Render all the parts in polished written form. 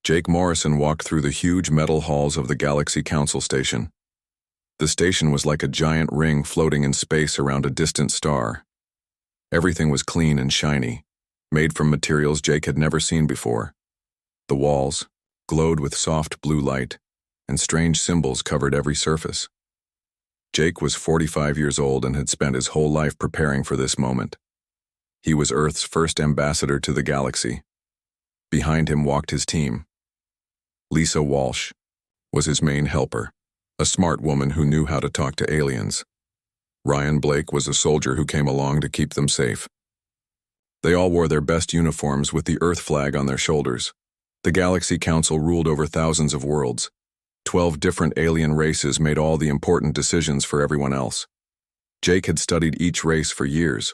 Jake Morrison walked through the huge metal halls of the Galaxy Council Station. The station was like a giant ring floating in space around a distant star. Everything was clean and shiny, made from materials Jake had never seen before. The walls glowed with soft blue light, and strange symbols covered every surface. Jake was 45 years old and had spent his whole life preparing for this moment. He was Earth's first ambassador to the galaxy. Behind him walked his team. Lisa Walsh was his main helper, a smart woman who knew how to talk to aliens. Ryan Blake was a soldier who came along to keep them safe. They all wore their best uniforms with the Earth flag on their shoulders. The Galaxy Council ruled over thousands of worlds. 12 different alien races made all the important decisions for everyone else. Jake had studied each race for years.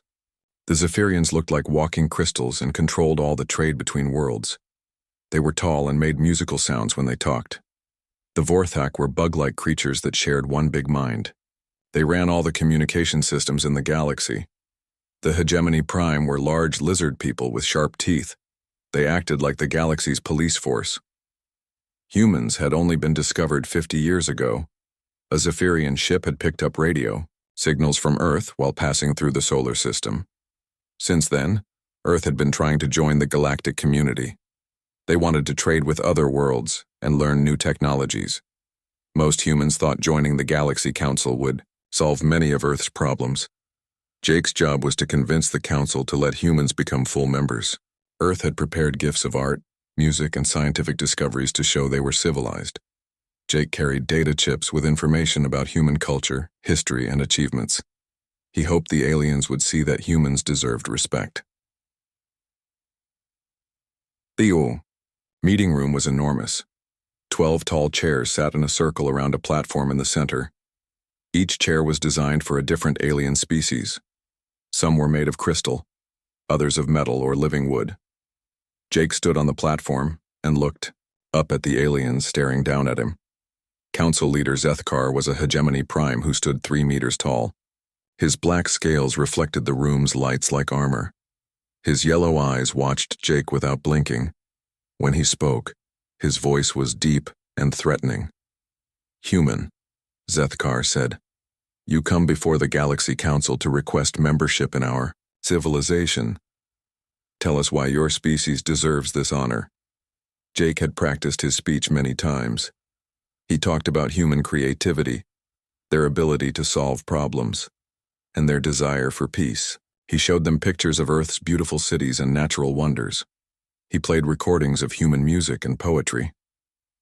The Zephyrians looked like walking crystals and controlled all the trade between worlds. They were tall and made musical sounds when they talked. The Vorthak were bug-like creatures that shared one big mind. They ran all the communication systems in the galaxy. The Hegemony Prime were large lizard people with sharp teeth. They acted like the galaxy's police force. Humans had only been discovered 50 years ago. A Zephyrian ship had picked up radio signals from Earth while passing through the solar system. Since then, Earth had been trying to join the galactic community. They wanted to trade with other worlds and learn new technologies. Most humans thought joining the Galaxy Council would solve many of Earth's problems. Jake's job was to convince the Council to let humans become full members. Earth had prepared gifts of art, music, and scientific discoveries to show they were civilized. Jake carried data chips with information about human culture, history, and achievements. He hoped the aliens would see that humans deserved respect. The meeting room was enormous. 12 tall chairs sat in a circle around a platform in the center. Each chair was designed for a different alien species. Some were made of crystal, others of metal or living wood. Jake stood on the platform and looked up at the aliens staring down at him. Council leader Zethkar was a Hegemony Prime who stood 3 meters tall. His black scales reflected the room's lights like armor. His yellow eyes watched Jake without blinking. When he spoke, his voice was deep and threatening. "Human," Zethkar said, "you come before the Galaxy Council to request membership in our civilization. Tell us why your species deserves this honor." Jake had practiced his speech many times. He talked about human creativity, their ability to solve problems, and their desire for peace. He showed them pictures of Earth's beautiful cities and natural wonders. He played recordings of human music and poetry.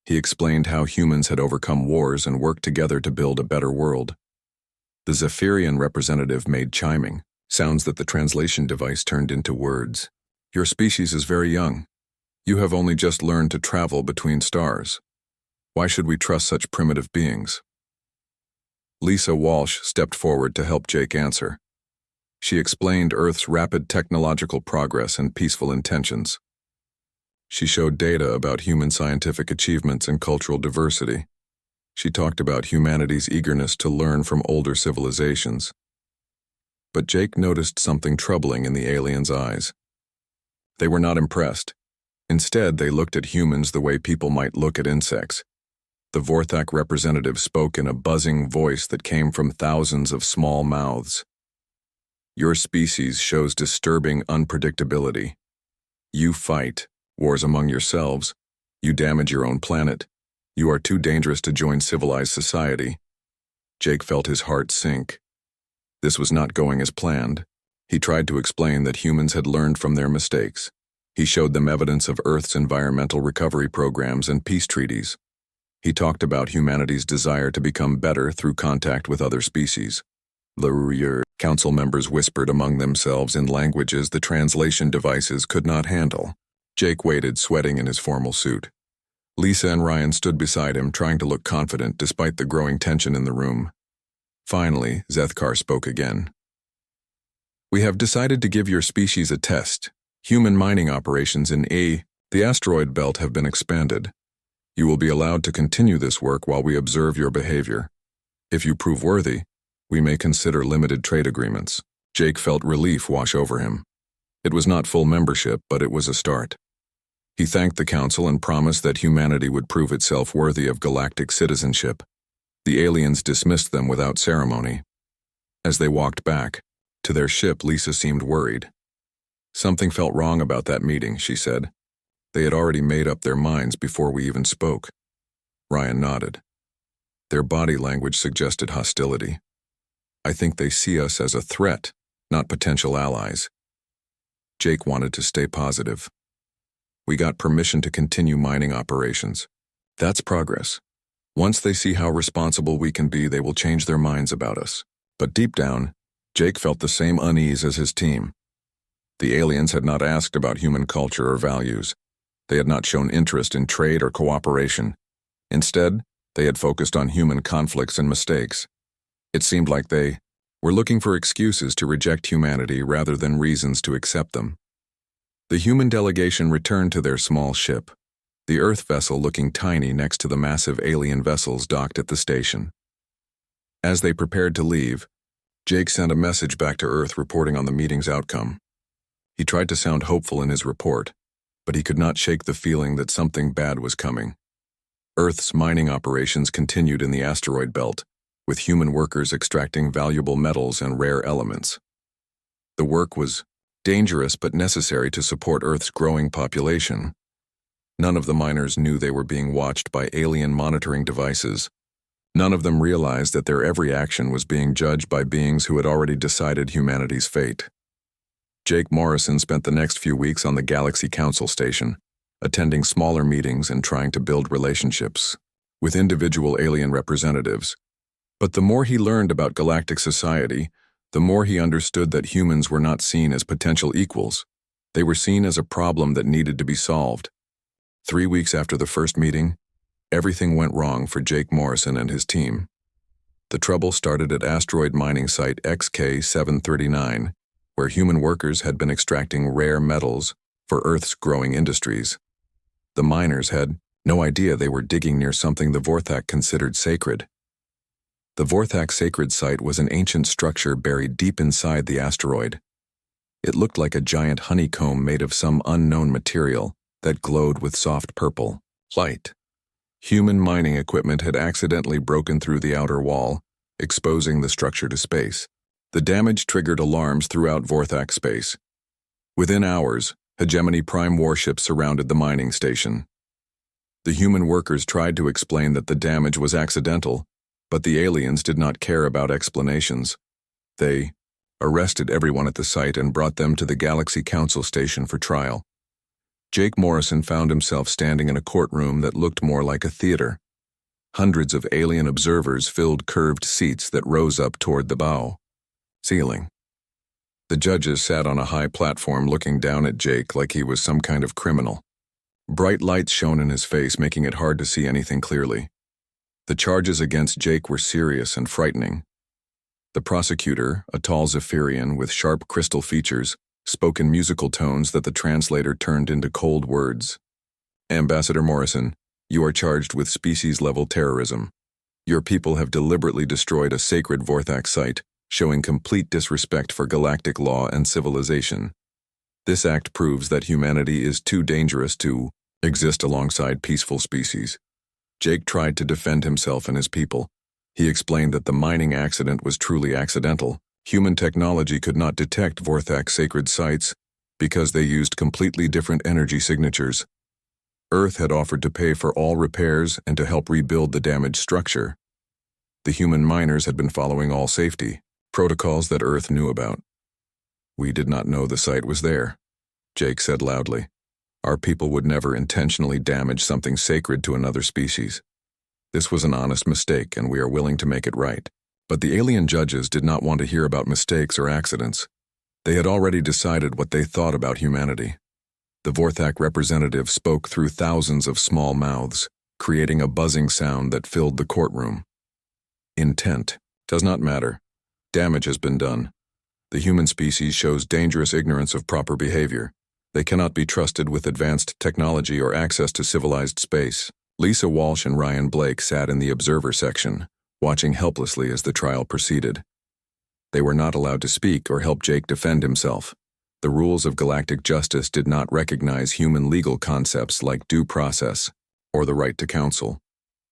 He explained how humans had overcome wars and worked together to build a better world. The Zephyrian representative made chiming, sounds that the translation device turned into words. "Your species is very young. You have only just learned to travel between stars. Why should we trust such primitive beings?" Lisa Walsh stepped forward to help Jake answer. She explained Earth's rapid technological progress and peaceful intentions. She showed data about human scientific achievements and cultural diversity. She talked about humanity's eagerness to learn from older civilizations. But Jake noticed something troubling in the aliens' eyes. They were not impressed. Instead, they looked at humans the way people might look at insects. The Vorthak representative spoke in a buzzing voice that came from thousands of small mouths. "Your species shows disturbing unpredictability. You fight wars among yourselves. You damage your own planet. You are too dangerous to join civilized society." Jake felt his heart sink. This was not going as planned. He tried to explain that humans had learned from their mistakes. He showed them evidence of Earth's environmental recovery programs and peace treaties. He talked about humanity's desire to become better through contact with other species. The council members whispered among themselves in languages the translation devices could not handle. Jake waited, sweating in his formal suit. Lisa and Ryan stood beside him, trying to look confident despite the growing tension in the room. Finally, Zethkar spoke again. "We have decided to give your species a test. Human mining operations in the asteroid belt have been expanded. You will be allowed to continue this work while we observe your behavior. If you prove worthy, we may consider limited trade agreements." Jake felt relief wash over him. It was not full membership, but it was a start. He thanked the council and promised that humanity would prove itself worthy of galactic citizenship. The aliens dismissed them without ceremony. As they walked back to their ship, Lisa seemed worried. "Something felt wrong about that meeting," she said. "They had already made up their minds before we even spoke." Ryan nodded. Their body language suggested hostility. "I think they see us as a threat, not potential allies." Jake wanted to stay positive. "We got permission to continue mining operations. That's progress. Once they see how responsible we can be, they will change their minds about us." But deep down, Jake felt the same unease as his team. The aliens had not asked about human culture or values. They had not shown interest in trade or cooperation. Instead, they had focused on human conflicts and mistakes. It seemed like they were looking for excuses to reject humanity rather than reasons to accept them. The human delegation returned to their small ship, the Earth vessel looking tiny next to the massive alien vessels docked at the station. As they prepared to leave, Jake sent a message back to Earth reporting on the meeting's outcome. He tried to sound hopeful in his report, but he could not shake the feeling that something bad was coming. Earth's mining operations continued in the asteroid belt, with human workers extracting valuable metals and rare elements. The work was dangerous but necessary to support Earth's growing population. None of the miners knew they were being watched by alien monitoring devices. None of them realized that their every action was being judged by beings who had already decided humanity's fate. Jake Morrison spent the next few weeks on the Galaxy Council station, attending smaller meetings and trying to build relationships with individual alien representatives. But the more he learned about galactic society, the more he understood that humans were not seen as potential equals. They were seen as a problem that needed to be solved. 3 weeks after the first meeting, everything went wrong for Jake Morrison and his team. The trouble started at asteroid mining site XK-739, where human workers had been extracting rare metals for Earth's growing industries. The miners had no idea they were digging near something the Vorthak considered sacred. The Vorthak sacred site was an ancient structure buried deep inside the asteroid. It looked like a giant honeycomb made of some unknown material that glowed with soft purple light. Human mining equipment had accidentally broken through the outer wall, exposing the structure to space. The damage triggered alarms throughout Vorthak space. Within hours, hegemony prime warships surrounded the mining station. The human workers tried to explain that the damage was accidental, but the aliens did not care about explanations. They arrested everyone at the site and brought them to the Galaxy Council station for trial. Jake Morrison found himself standing in a courtroom that looked more like a theater. Hundreds of alien observers filled curved seats that rose up toward the bow ceiling. The judges sat on a high platform looking down at Jake like he was some kind of criminal. Bright lights shone in his face, making it hard to see anything clearly. The charges against Jake were serious and frightening. The prosecutor, a tall Zephyrian with sharp crystal features, spoke in musical tones that the translator turned into cold words. "Ambassador Morrison, you are charged with species-level terrorism. Your people have deliberately destroyed a sacred Vorthak site, showing complete disrespect for galactic law and civilization. This act proves that humanity is too dangerous to exist alongside peaceful species." Jake tried to defend himself and his people. He explained that the mining accident was truly accidental. Human technology could not detect Vorthak sacred sites because they used completely different energy signatures. Earth had offered to pay for all repairs and to help rebuild the damaged structure. The human miners had been following all safety protocols that Earth knew about. "We did not know the site was there," Jake said loudly. "Our people would never intentionally damage something sacred to another species. This was an honest mistake, and we are willing to make it right." But the alien judges did not want to hear about mistakes or accidents. They had already decided what they thought about humanity. The Vorthak representative spoke through thousands of small mouths, creating a buzzing sound that filled the courtroom. "Intent does not matter. Damage has been done. The human species shows dangerous ignorance of proper behavior. They cannot be trusted with advanced technology or access to civilized space." Lisa Walsh and Ryan Blake sat in the observer section, watching helplessly as the trial proceeded. They were not allowed to speak or help Jake defend himself. The rules of galactic justice did not recognize human legal concepts like due process or the right to counsel.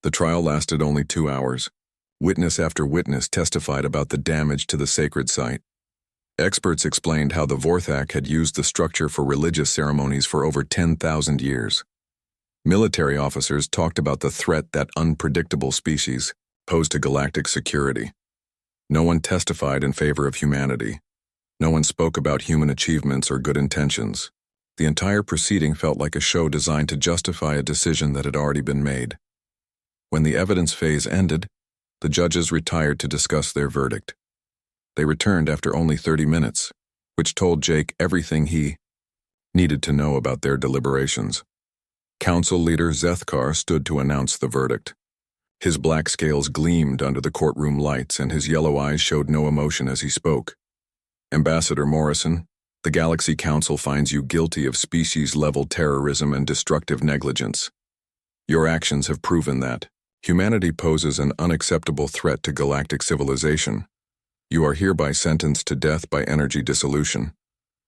The trial lasted only 2 hours. Witness after witness testified about the damage to the sacred site. Experts explained how the Vorthak had used the structure for religious ceremonies for over 10,000 years. Military officers talked about the threat that unpredictable species posed to galactic security. No one testified in favor of humanity. No one spoke about human achievements or good intentions. The entire proceeding felt like a show designed to justify a decision that had already been made. When the evidence phase ended, the judges retired to discuss their verdict. They returned after only 30 minutes, which told Jake everything he needed to know about their deliberations. Council leader Zethkar stood to announce the verdict. His black scales gleamed under the courtroom lights, and his yellow eyes showed no emotion as he spoke. Ambassador Morrison, the Galaxy Council finds you guilty of species-level terrorism and destructive negligence. Your actions have proven that humanity poses an unacceptable threat to galactic civilization. You are hereby sentenced to death by energy dissolution.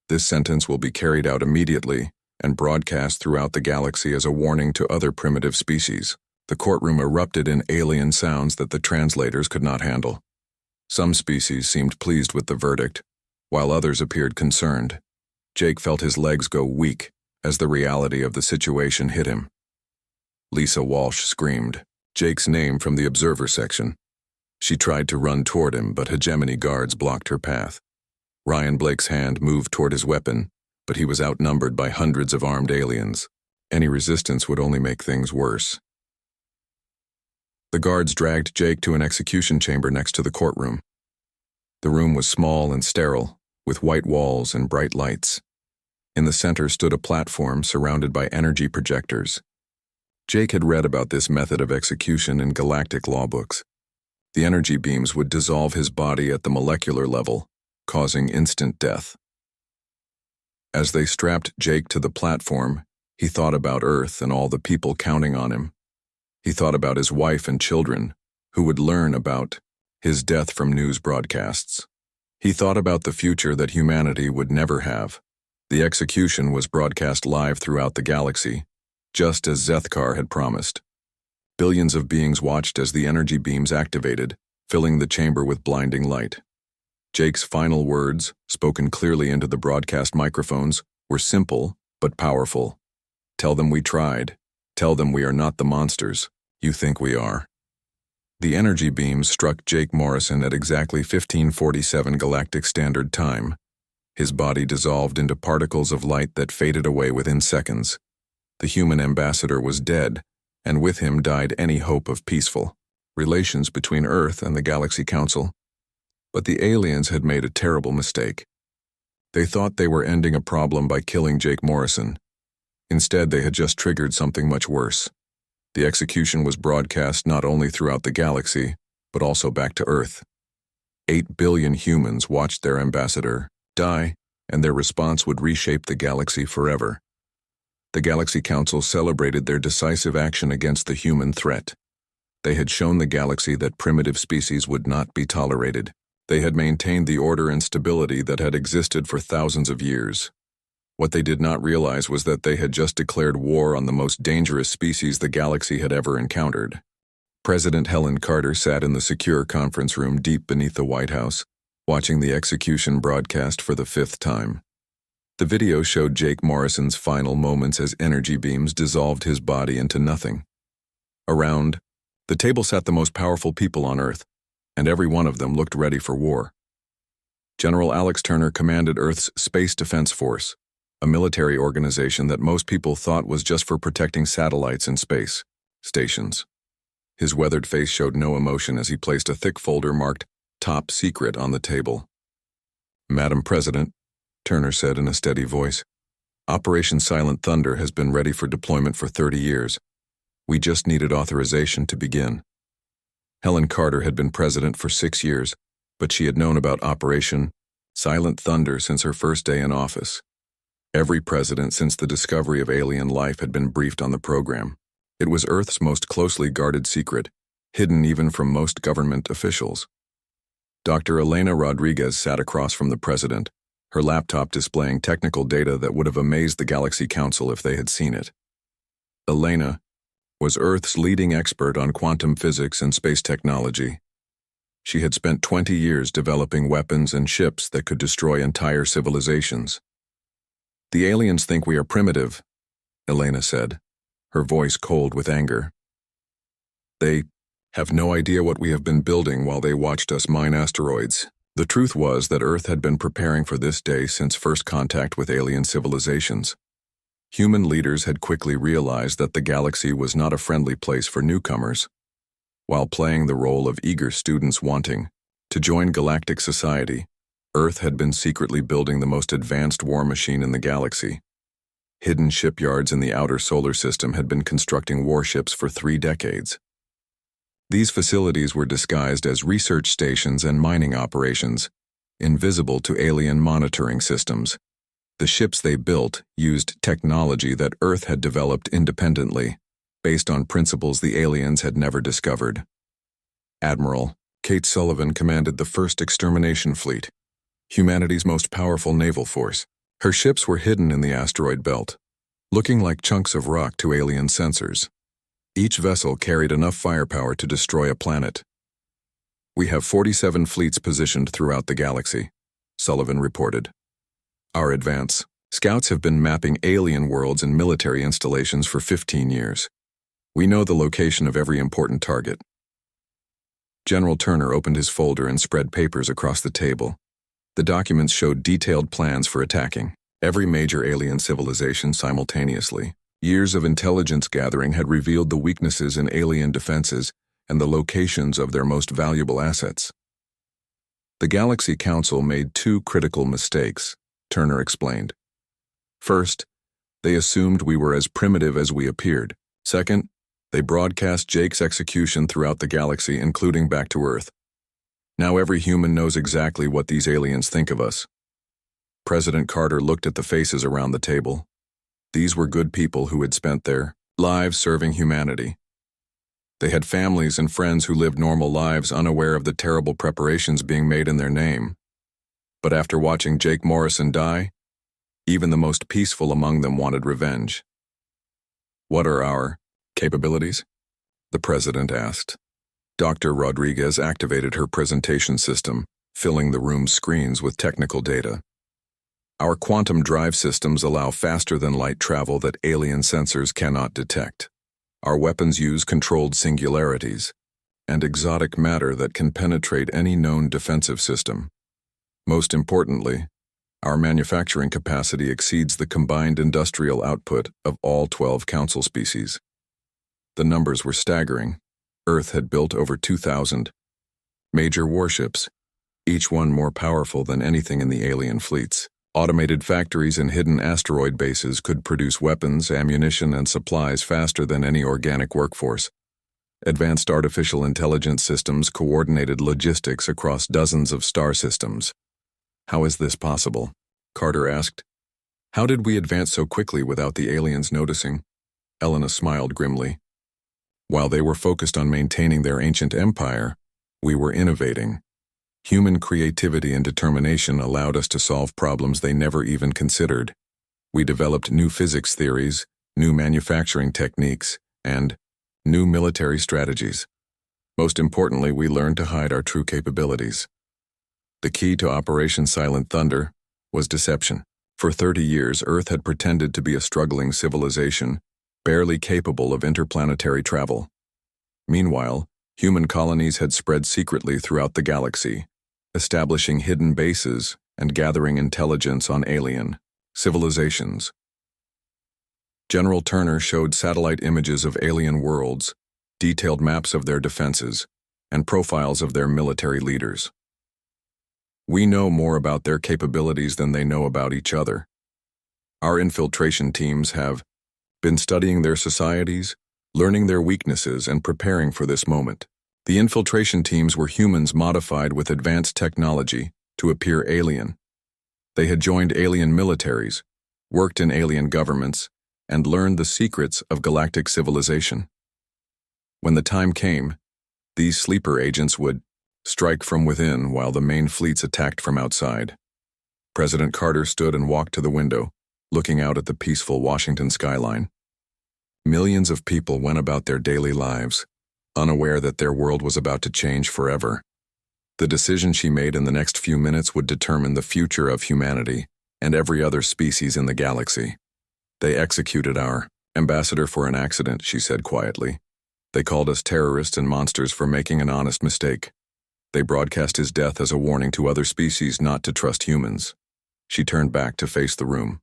This sentence will be carried out immediately and broadcast throughout the galaxy as a warning to other primitive species. The courtroom erupted in alien sounds that the translators could not handle. Some species seemed pleased with the verdict, while others appeared concerned. Jake felt his legs go weak as the reality of the situation hit him. Lisa Walsh screamed Jake's name from the observer section. She tried to run toward him, but hegemony guards blocked her path. Ryan Blake's hand moved toward his weapon, but he was outnumbered by hundreds of armed aliens. Any resistance would only make things worse. The guards dragged Jake to an execution chamber next to the courtroom. The room was small and sterile, with white walls and bright lights. In the center stood a platform surrounded by energy projectors. Jake had read about this method of execution in galactic law books. The energy beams would dissolve his body at the molecular level, causing instant death. As they strapped Jake to the platform, he thought about Earth and all the people counting on him. He thought about his wife and children, who would learn about his death from news broadcasts. He thought about the future that humanity would never have. The execution was broadcast live throughout the galaxy, just as Zethkar had promised. Billions of beings watched as the energy beams activated, filling the chamber with blinding light. Jake's final words, spoken clearly into the broadcast microphones, were simple but powerful. Tell them we tried. Tell them we are not the monsters you think we are. The energy beams struck Jake Morrison at exactly 1547 Galactic Standard Time. His body dissolved into particles of light that faded away within seconds. The human ambassador was dead, and with him died any hope of peaceful relations between Earth and the Galaxy Council. But the aliens had made a terrible mistake. They thought they were ending a problem by killing Jake Morrison. Instead, they had just triggered something much worse. The execution was broadcast not only throughout the galaxy, but also back to Earth. 8 billion humans watched their ambassador die, and their response would reshape the galaxy forever. The Galaxy Council celebrated their decisive action against the human threat. They had shown the galaxy that primitive species would not be tolerated. They had maintained the order and stability that had existed for thousands of years. What they did not realize was that they had just declared war on the most dangerous species the galaxy had ever encountered. President Helen Carter sat in the secure conference room deep beneath the White House, watching the execution broadcast for the 5th time. The video showed Jake Morrison's final moments as energy beams dissolved his body into nothing. Around the table sat the most powerful people on Earth, and every one of them looked ready for war. General Alex Turner commanded Earth's Space Defense Force, a military organization that most people thought was just for protecting satellites in space stations. His weathered face showed no emotion as he placed a thick folder marked Top Secret on the table. "Madam President," Turner said in a steady voice, "Operation Silent Thunder has been ready for deployment for 30 years. We just needed authorization to begin." Helen Carter had been president for 6 years, but she had known about Operation Silent Thunder since her first day in office. Every president since the discovery of alien life had been briefed on the program. It was Earth's most closely guarded secret, hidden even from most government officials. Dr. Elena Rodriguez sat across from the president, her laptop displaying technical data that would have amazed the Galaxy Council if they had seen it. Elena was Earth's leading expert on quantum physics and space technology. She had spent 20 years developing weapons and ships that could destroy entire civilizations. "The aliens think we are primitive," Elena said, her voice cold with anger. "They have no idea what we have been building while they watched us mine asteroids." The truth was that Earth had been preparing for this day since first contact with alien civilizations. Human leaders had quickly realized that the galaxy was not a friendly place for newcomers. While playing the role of eager students wanting to join galactic society, Earth had been secretly building the most advanced war machine in the galaxy. Hidden shipyards in the outer solar system had been constructing warships for 3 decades. These facilities were disguised as research stations and mining operations, invisible to alien monitoring systems. The ships they built used technology that Earth had developed independently, based on principles the aliens had never discovered. Admiral Kate Sullivan commanded the first Extermination fleet, humanity's most powerful naval force. Her ships were hidden in the asteroid belt, looking like chunks of rock to alien sensors. Each vessel carried enough firepower to destroy a planet. "We have 47 fleets positioned throughout the galaxy," Sullivan reported. "Our advance scouts have been mapping alien worlds and military installations for 15 years. We know the location of every important target." General Turner opened his folder and spread papers across the table. The documents showed detailed plans for attacking every major alien civilization simultaneously. Years of intelligence gathering had revealed the weaknesses in alien defenses and the locations of their most valuable assets. "The Galaxy Council made 2 critical mistakes," Turner explained. "First, they assumed we were as primitive as we appeared. Second, they broadcast Jake's execution throughout the galaxy, including back to Earth. Now every human knows exactly what these aliens think of us." President Carter looked at the faces around the table. These were good people who had spent their lives serving humanity. They had families and friends who lived normal lives, unaware of the terrible preparations being made in their name. But after watching Jake Morrison die, even the most peaceful among them wanted revenge. "What are our capabilities?" the president asked. Dr. Rodriguez activated her presentation system, filling the room's screens with technical data. "Our quantum drive systems allow faster-than-light travel that alien sensors cannot detect. Our weapons use controlled singularities and exotic matter that can penetrate any known defensive system. Most importantly, our manufacturing capacity exceeds the combined industrial output of all 12 council species." The numbers were staggering. Earth had built over 2,000 major warships, each one more powerful than anything in the alien fleets. Automated factories and hidden asteroid bases could produce weapons, ammunition, and supplies faster than any organic workforce. Advanced artificial intelligence systems coordinated logistics across dozens of star systems. "How is this possible?" Carter asked. "How did we advance so quickly without the aliens noticing?" Elena smiled grimly. "While they were focused on maintaining their ancient empire, we were innovating. Human creativity and determination allowed us to solve problems they never even considered. We developed new physics theories, new manufacturing techniques, and new military strategies. Most importantly, we learned to hide our true capabilities. The key to Operation Silent Thunder was deception. For 30 years, Earth had pretended to be a struggling civilization, barely capable of interplanetary travel. Meanwhile, human colonies had spread secretly throughout the galaxy, establishing hidden bases and gathering intelligence on alien civilizations. General Turner showed satellite images of alien worlds, detailed maps of their defenses, and profiles of their military leaders. "We know more about their capabilities than they know about each other. Our infiltration teams have been studying their societies, learning their weaknesses, and preparing for this moment." The infiltration teams were humans modified with advanced technology to appear alien. They had joined alien militaries, worked in alien governments, and learned the secrets of galactic civilization. When the time came, these sleeper agents would strike from within while the main fleets attacked from outside. President Carter stood and walked to the window, looking out at the peaceful Washington skyline. Millions of people went about their daily lives, unaware that their world was about to change forever. The decision she made in the next few minutes would determine the future of humanity and every other species in the galaxy. They executed our ambassador for an accident, she said quietly. They called us terrorists and monsters for making an honest mistake. They broadcast his death as a warning to other species not to trust humans. She turned back to face the room.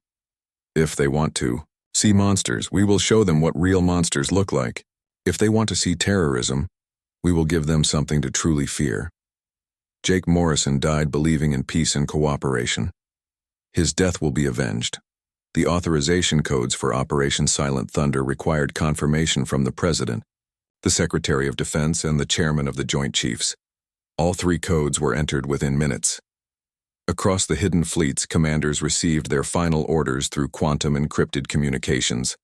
If they want to see monsters, we will show them what real monsters look like. If they want to see terrorism, we will give them something to truly fear. Jake Morrison died believing in peace and cooperation. His death will be avenged. The authorization codes for Operation Silent Thunder required confirmation from the President, the Secretary of Defense, and the Chairman of the Joint Chiefs. All three codes were entered within minutes. Across the hidden fleets, commanders received their final orders through quantum encrypted communications.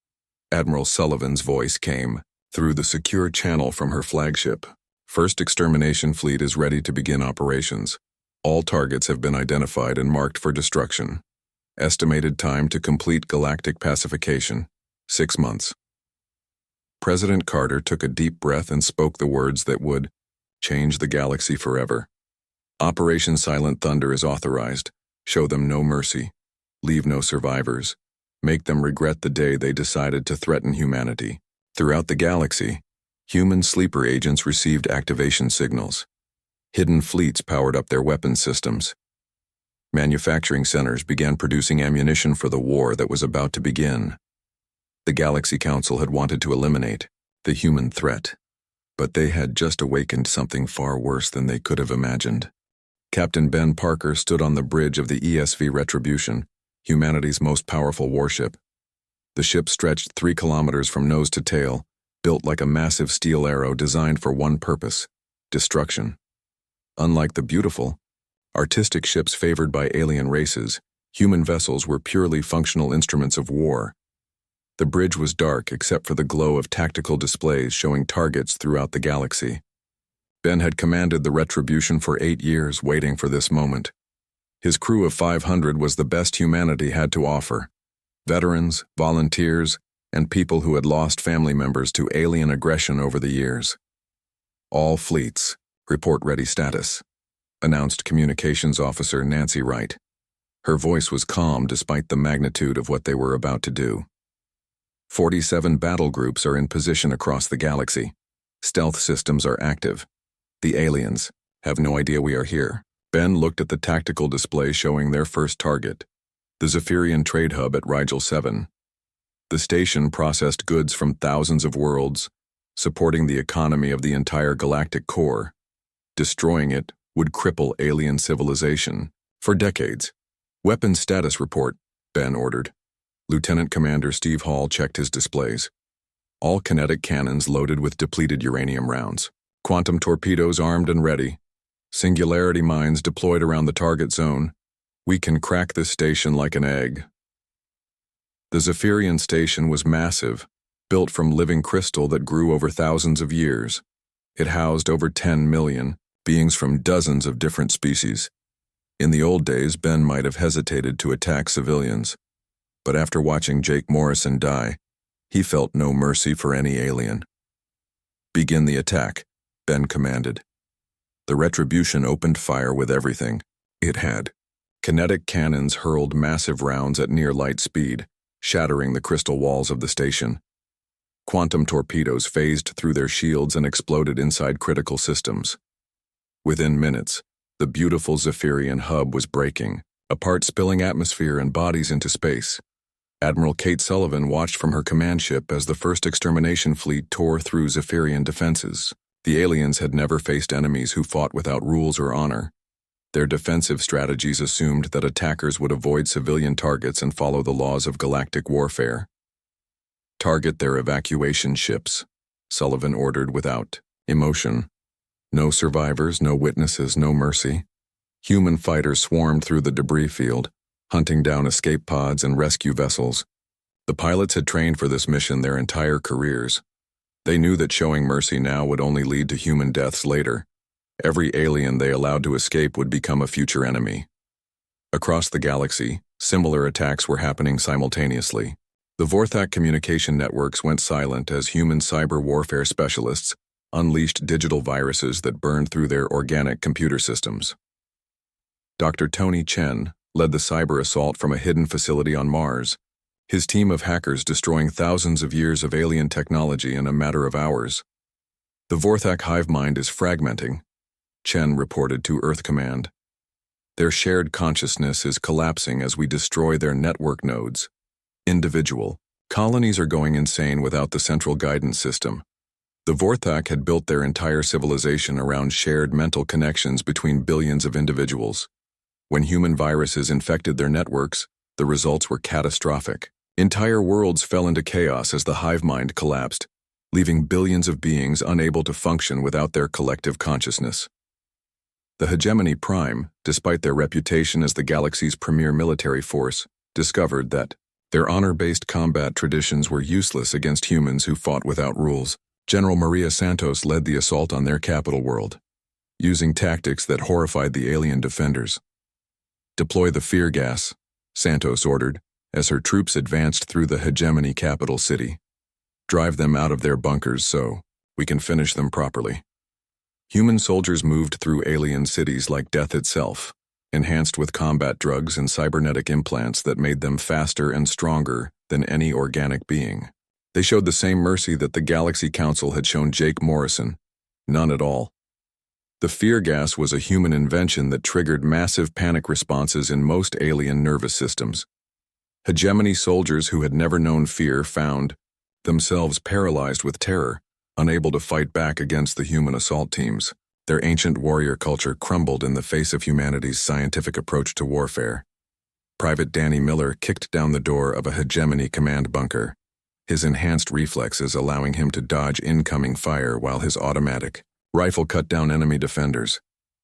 Admiral Sullivan's voice came through the secure channel from her flagship. First Extermination Fleet is ready to begin operations. All targets have been identified and marked for destruction. Estimated time to complete galactic pacification, 6 months. President Carter took a deep breath and spoke the words that would change the galaxy forever. Operation Silent Thunder is authorized. Show them no mercy. Leave no survivors. Make them regret the day they decided to threaten humanity. Throughout the galaxy, human sleeper agents received activation signals. Hidden fleets powered up their weapons systems. Manufacturing centers began producing ammunition for the war that was about to begin. The Galaxy Council had wanted to eliminate the human threat, but they had just awakened something far worse than they could have imagined. Captain Ben Parker stood on the bridge of the ESV Retribution, humanity's most powerful warship. The ship stretched 3 kilometers from nose to tail, built like a massive steel arrow designed for one purpose: destruction. Unlike the beautiful, artistic ships favored by alien races, human vessels were purely functional instruments of war. The bridge was dark except for the glow of tactical displays showing targets throughout the galaxy. Ben had commanded the Retribution for 8 years, waiting for this moment. His crew of 500 was the best humanity had to offer. Veterans, volunteers, and people who had lost family members to alien aggression over the years. All fleets, report ready status, announced Communications Officer Nancy Wright. Her voice was calm despite the magnitude of what they were about to do. 47 battle groups are in position across the galaxy. Stealth systems are active. The aliens have no idea we are here. Ben looked at the tactical display showing their first target, the Zephyrian trade hub at Rigel 7. The station processed goods from thousands of worlds, supporting the economy of the entire galactic core. Destroying it would cripple alien civilization for decades. Weapons status report, Ben ordered. Lieutenant Commander Steve Hall checked his displays. All kinetic cannons loaded with depleted uranium rounds. Quantum torpedoes armed and ready. Singularity mines deployed around the target zone. We can crack this station like an egg. The Zephyrian station was massive, built from living crystal that grew over thousands of years. It housed over 10 million beings from dozens of different species. In the old days, Ben might have hesitated to attack civilians, but after watching Jake Morrison die, he felt no mercy for any alien. Begin the attack, Ben commanded. The Retribution opened fire with everything it had. Kinetic cannons hurled massive rounds at near light speed, shattering the crystal walls of the station. Quantum torpedoes phased through their shields and exploded inside critical systems. Within minutes, the beautiful Zephyrian hub was breaking, apart, spilling atmosphere and bodies into space. Admiral Kate Sullivan watched from her command ship as the first Extermination Fleet tore through Zephyrian defenses. The aliens had never faced enemies who fought without rules or honor. Their defensive strategies assumed that attackers would avoid civilian targets and follow the laws of galactic warfare. Target their evacuation ships, Sullivan ordered without emotion. No survivors, no witnesses, no mercy. Human fighters swarmed through the debris field, hunting down escape pods and rescue vessels. The pilots had trained for this mission their entire careers. They knew that showing mercy now would only lead to human deaths later. Every alien they allowed to escape would become a future enemy. Across the galaxy, similar attacks were happening simultaneously. The Vorthak communication networks went silent as human cyber warfare specialists unleashed digital viruses that burned through their organic computer systems. Dr. Tony Chen led the cyber assault from a hidden facility on Mars, his team of hackers destroying thousands of years of alien technology in a matter of hours. The Vorthak hive mind is fragmenting, Chen reported to Earth Command. Their shared consciousness is collapsing as we destroy their network nodes. Individual colonies are going insane without the central guidance system. The Vorthak had built their entire civilization around shared mental connections between billions of individuals. When human viruses infected their networks, the results were catastrophic. Entire worlds fell into chaos as the hive mind collapsed, leaving billions of beings unable to function without their collective consciousness. The Hegemony Prime, despite their reputation as the galaxy's premier military force, discovered that their honor-based combat traditions were useless against humans who fought without rules. General Maria Santos led the assault on their capital world, using tactics that horrified the alien defenders. "Deploy the fear gas," Santos ordered, as her troops advanced through the Hegemony capital city. "Drive them out of their bunkers so we can finish them properly." Human soldiers moved through alien cities like death itself, enhanced with combat drugs and cybernetic implants that made them faster and stronger than any organic being. They showed the same mercy that the Galaxy Council had shown Jake Morrison. None at all. The fear gas was a human invention that triggered massive panic responses in most alien nervous systems. Hegemony soldiers who had never known fear found themselves paralyzed with terror, unable to fight back against the human assault teams. Their ancient warrior culture crumbled in the face of humanity's scientific approach to warfare. Private Danny Miller kicked down the door of a Hegemony command bunker, his enhanced reflexes allowing him to dodge incoming fire while his automatic rifle cut down enemy defenders.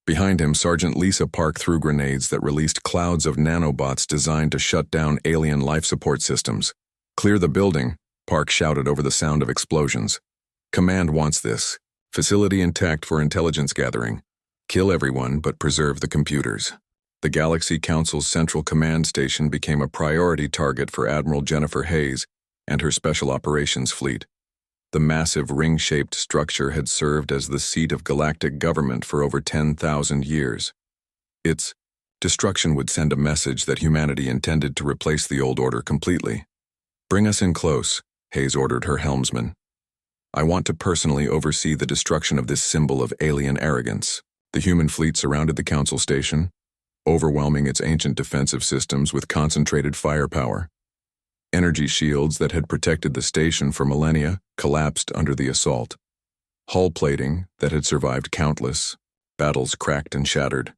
Behind him, Sergeant Lisa Park threw grenades that released clouds of nanobots designed to shut down alien life support systems. "Clear the building," Park shouted over the sound of explosions. "Command wants this. Facility intact for intelligence gathering. Kill everyone but preserve the computers." The Galaxy Council's Central Command Station became a priority target for Admiral Jennifer Hayes and her Special Operations Fleet. The massive ring-shaped structure had served as the seat of galactic government for over 10,000 years. Its destruction would send a message that humanity intended to replace the old order completely. "Bring us in close," Hayes ordered her helmsman. "I want to personally oversee the destruction of this symbol of alien arrogance." The human fleet surrounded the Council Station, overwhelming its ancient defensive systems with concentrated firepower. Energy shields that had protected the station for millennia collapsed under the assault. Hull plating that had survived countless battles cracked and shattered.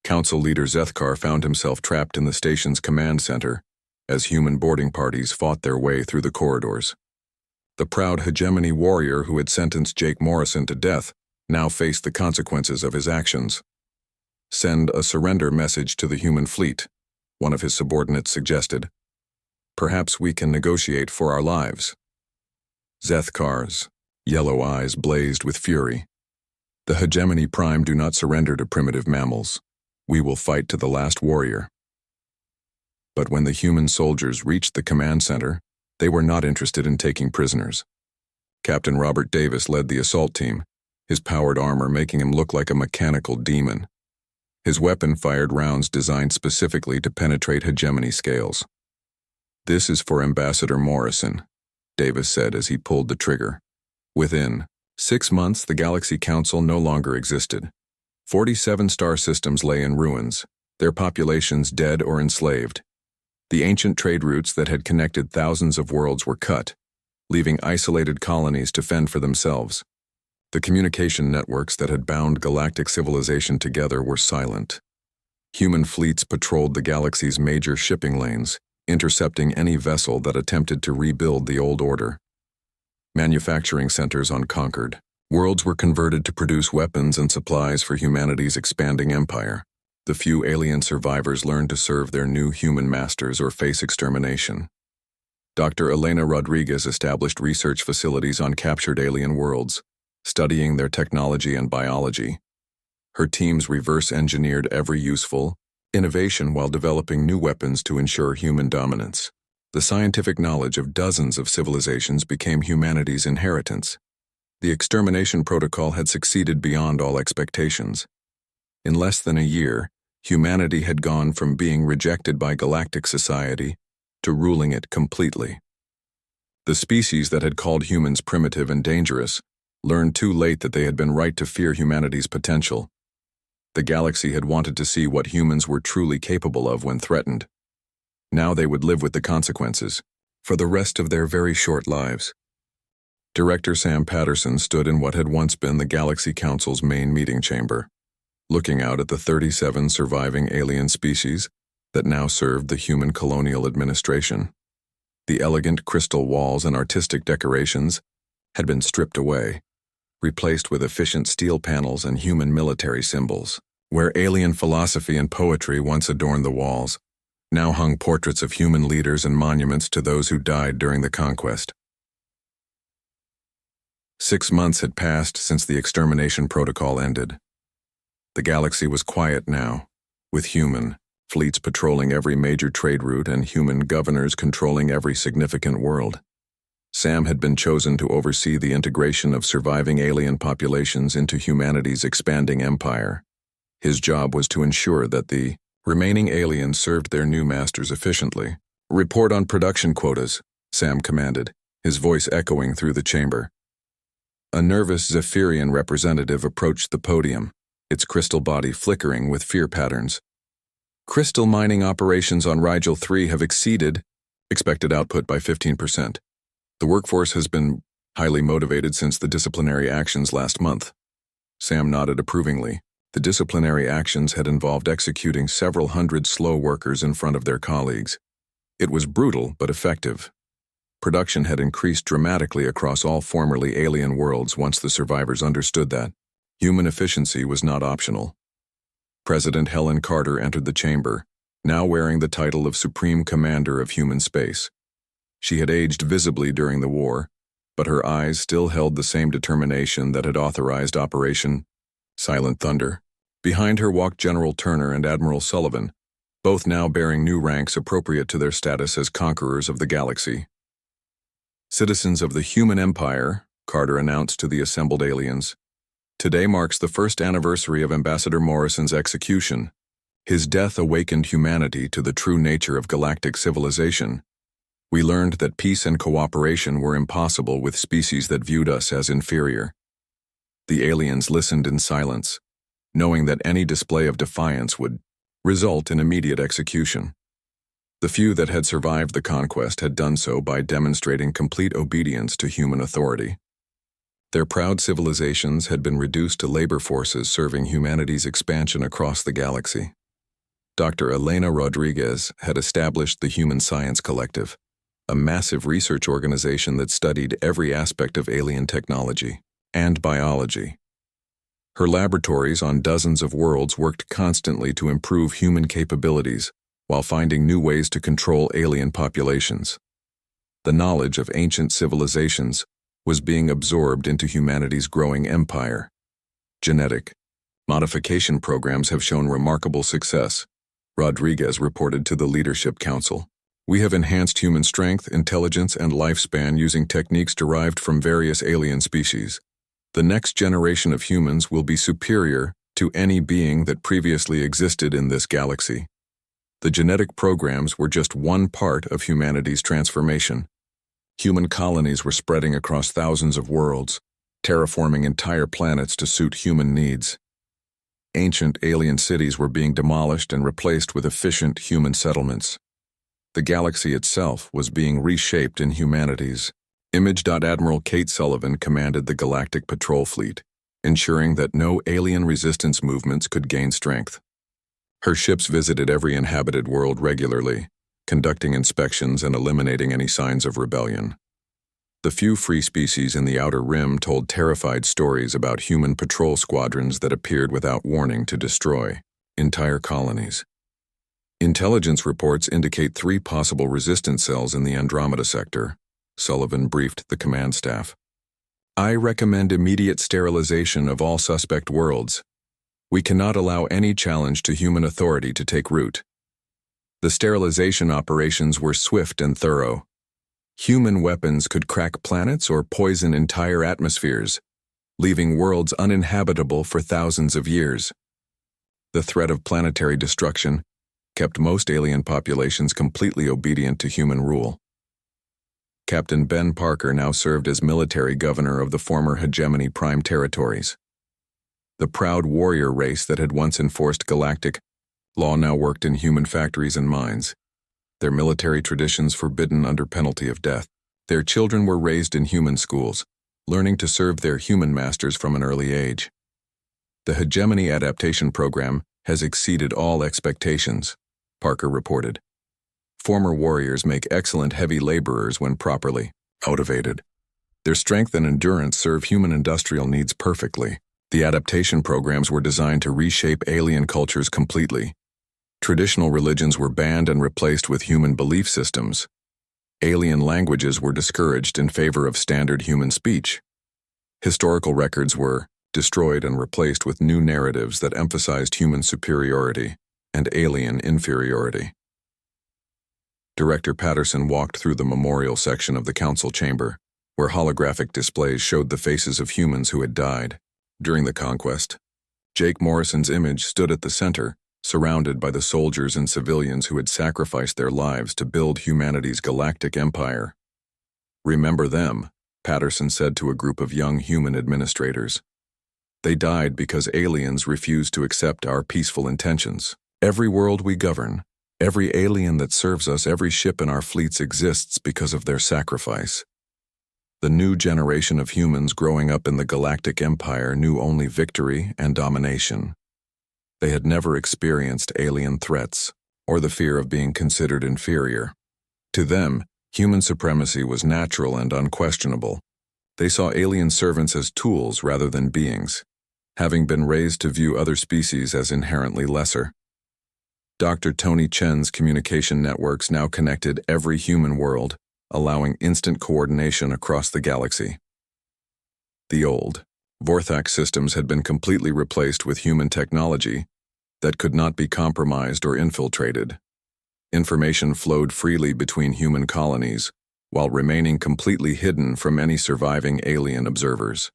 Council leader Zethkar found himself trapped in the station's command center as human boarding parties fought their way through the corridors. The proud Hegemony warrior who had sentenced Jake Morrison to death now faced the consequences of his actions. "Send a surrender message to the human fleet," one of his subordinates suggested. "Perhaps we can negotiate for our lives." Zethkar's yellow eyes blazed with fury. "The Hegemony Prime do not surrender to primitive mammals. We will fight to the last warrior." But when the human soldiers reached the command center, they were not interested in taking prisoners. Captain Robert Davis led the assault team, his powered armor making him look like a mechanical demon. His weapon fired rounds designed specifically to penetrate Hegemony scales. "This is for Ambassador Morrison," Davis said as he pulled the trigger. Within 6 months, the Galaxy Council no longer existed. 47 star systems lay in ruins, their populations dead or enslaved. The ancient trade routes that had connected thousands of worlds were cut, leaving isolated colonies to fend for themselves. The communication networks that had bound galactic civilization together were silent. Human fleets patrolled the galaxy's major shipping lanes, intercepting any vessel that attempted to rebuild the old order. Manufacturing centers unconquered, worlds were converted to produce weapons and supplies for humanity's expanding empire. The few alien survivors learned to serve their new human masters or face extermination. Dr. Elena Rodriguez established research facilities on captured alien worlds, studying their technology and biology. Her teams reverse-engineered every useful, innovation while developing new weapons to ensure human dominance. The scientific knowledge of dozens of civilizations became humanity's inheritance. The extermination protocol had succeeded beyond all expectations. In less than a year, humanity had gone from being rejected by galactic society to ruling it completely. The species that had called humans primitive and dangerous learned too late that they had been right to fear humanity's potential. The galaxy had wanted to see what humans were truly capable of when threatened. Now they would live with the consequences for the rest of their very short lives. Director Sam Patterson stood in what had once been the Galaxy Council's main meeting chamber, looking out at the 37 surviving alien species that now served the human colonial administration. The elegant crystal walls and artistic decorations had been stripped away, replaced with efficient steel panels and human military symbols. Where alien philosophy and poetry once adorned the walls, now hung portraits of human leaders and monuments to those who died during the conquest. 6 months had passed since the extermination protocol ended. The galaxy was quiet now, with human fleets patrolling every major trade route and human governors controlling every significant world. Sam had been chosen to oversee the integration of surviving alien populations into humanity's expanding empire. His job was to ensure that the remaining aliens served their new masters efficiently. "Report on production quotas," Sam commanded, his voice echoing through the chamber. A nervous Zephyrian representative approached the podium, its crystal body flickering with fear patterns. "Crystal mining operations on Rigel 3 have exceeded expected output by 15%. The workforce has been highly motivated since the disciplinary actions last month." Sam nodded approvingly. The disciplinary actions had involved executing several hundred slow workers in front of their colleagues. It was brutal but effective. Production had increased dramatically across all formerly alien worlds once the survivors understood that human efficiency was not optional. President Helen Carter entered the chamber, now wearing the title of Supreme Commander of Human Space. She had aged visibly during the war, but her eyes still held the same determination that had authorized Operation Silent Thunder. Behind her walked General Turner and Admiral Sullivan, both now bearing new ranks appropriate to their status as conquerors of the galaxy. "Citizens of the human empire," Carter announced to the assembled aliens, "today marks the first anniversary of Ambassador Morrison's execution. His death awakened humanity to the true nature of galactic civilization. We learned that peace and cooperation were impossible with species that viewed us as inferior." The aliens listened in silence, knowing that any display of defiance would result in immediate execution. The few that had survived the conquest had done so by demonstrating complete obedience to human authority. Their proud civilizations had been reduced to labor forces serving humanity's expansion across the galaxy. Dr. Elena Rodriguez had established the Human Science Collective, a massive research organization that studied every aspect of alien technology and biology. Her laboratories on dozens of worlds worked constantly to improve human capabilities while finding new ways to control alien populations. The knowledge of ancient civilizations was being absorbed into humanity's growing empire. Genetic modification programs have shown remarkable success, Rodriguez reported to the Leadership Council. "We have enhanced human strength, intelligence, and lifespan using techniques derived from various alien species. The next generation of humans will be superior to any being that previously existed in this galaxy." The genetic programs were just one part of humanity's transformation. Human colonies were spreading across thousands of worlds, terraforming entire planets to suit human needs. Ancient alien cities were being demolished and replaced with efficient human settlements. The galaxy itself was being reshaped in humanity's image. Admiral Kate Sullivan commanded the Galactic Patrol Fleet, ensuring that no alien resistance movements could gain strength. Her ships visited every inhabited world regularly, conducting inspections and eliminating any signs of rebellion. The few free species in the Outer Rim told terrified stories about human patrol squadrons that appeared without warning to destroy entire colonies. "Intelligence reports indicate 3 possible resistance cells in the Andromeda sector," Sullivan briefed the command staff. "I recommend immediate sterilization of all suspect worlds." We cannot allow any challenge to human authority to take root. The sterilization operations were swift and thorough. Human weapons could crack planets or poison entire atmospheres, leaving worlds uninhabitable for thousands of years. The threat of planetary destruction kept most alien populations completely obedient to human rule. Captain Ben Parker now served as military governor of the former Hegemony Prime Territories. The proud warrior race that had once enforced galactic law now worked in human factories and mines, their military traditions forbidden under penalty of death. Their children were raised in human schools, learning to serve their human masters from an early age. The Hegemony adaptation program has exceeded all expectations, Parker reported. Former warriors make excellent heavy laborers when properly motivated. Their strength and endurance serve human industrial needs perfectly. The adaptation programs were designed to reshape alien cultures completely. Traditional religions were banned and replaced with human belief systems. Alien languages were discouraged in favor of standard human speech. Historical records were destroyed and replaced with new narratives that emphasized human superiority and alien inferiority. Director Patterson walked through the memorial section of the council chamber, where holographic displays showed the faces of humans who had died during the conquest. Jake Morrison's image stood at the center, surrounded by the soldiers and civilians who had sacrificed their lives to build humanity's galactic empire. "Remember them," Patterson said to a group of young human administrators. "They died because aliens refused to accept our peaceful intentions. Every world we govern, every alien that serves us, every ship in our fleets exists because of their sacrifice." The new generation of humans growing up in the galactic empire knew only victory and domination. They had never experienced alien threats or the fear of being considered inferior. To them, human supremacy was natural and unquestionable. They saw alien servants as tools rather than beings, having been raised to view other species as inherently lesser. Dr. Tony Chen's communication networks now connected every human world, allowing instant coordination across the galaxy. The old Vorthak systems had been completely replaced with human technology that could not be compromised or infiltrated. Information flowed freely between human colonies, while remaining completely hidden from any surviving alien observers.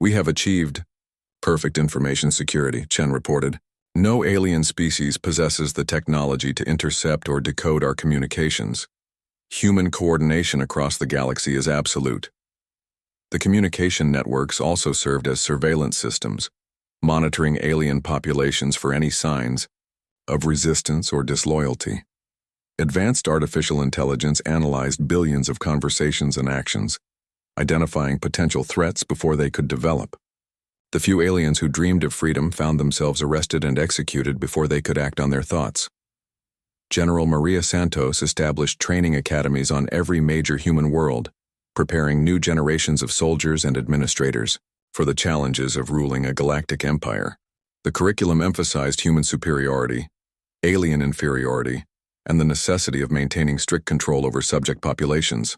"We have achieved perfect information security," Chen reported. "No alien species possesses the technology to intercept or decode our communications. Human coordination across the galaxy is absolute." The communication networks also served as surveillance systems, monitoring alien populations for any signs of resistance or disloyalty. Advanced artificial intelligence analyzed billions of conversations and actions, identifying potential threats before they could develop. The few aliens who dreamed of freedom found themselves arrested and executed before they could act on their thoughts. General Maria Santos established training academies on every major human world, preparing new generations of soldiers and administrators for the challenges of ruling a galactic empire. The curriculum emphasized human superiority, alien inferiority, and the necessity of maintaining strict control over subject populations.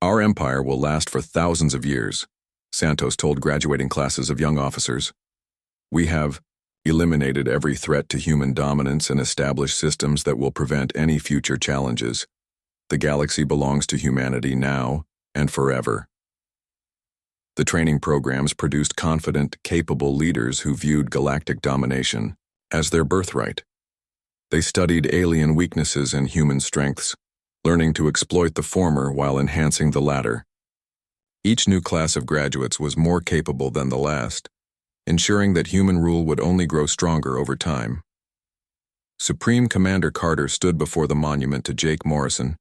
"Our empire will last for thousands of years," Santos told graduating classes of young officers. "We have eliminated every threat to human dominance and established systems that will prevent any future challenges. The galaxy belongs to humanity now and forever." The training programs produced confident, capable leaders who viewed galactic domination as their birthright. They studied alien weaknesses and human strengths, learning to exploit the former while enhancing the latter. Each new class of graduates was more capable than the last, ensuring that human rule would only grow stronger over time. Supreme Commander Carter stood before the monument to Jake Morrison,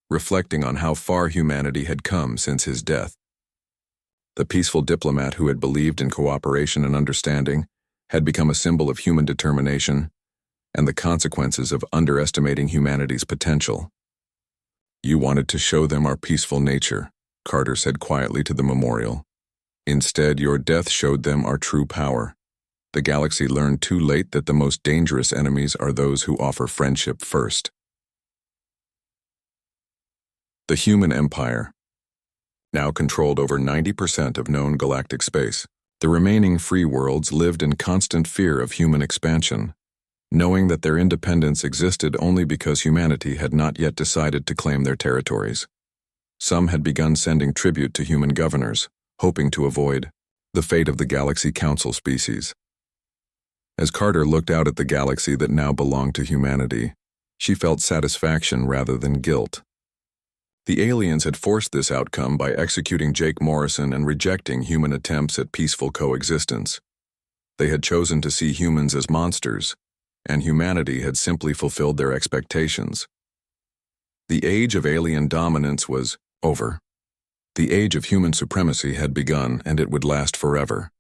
reflecting on how far humanity had come since his death. The peaceful diplomat who had believed in cooperation and understanding had become a symbol of human determination and the consequences of underestimating humanity's potential. "You wanted to show them our peaceful nature," Carter said quietly to the memorial. "Instead, your death showed them our true power. The galaxy learned too late that the most dangerous enemies are those who offer friendship first." The human empire now controlled over 90% of known galactic space. The remaining free worlds lived in constant fear of human expansion, knowing that their independence existed only because humanity had not yet decided to claim their territories. Some had begun sending tribute to human governors, hoping to avoid the fate of the Galaxy Council species. As Carter looked out at the galaxy that now belonged to humanity, she felt satisfaction rather than guilt. The aliens had forced this outcome by executing Jake Morrison and rejecting human attempts at peaceful coexistence. They had chosen to see humans as monsters, and humanity had simply fulfilled their expectations. The age of alien dominance was over. The age of human supremacy had begun, and it would last forever.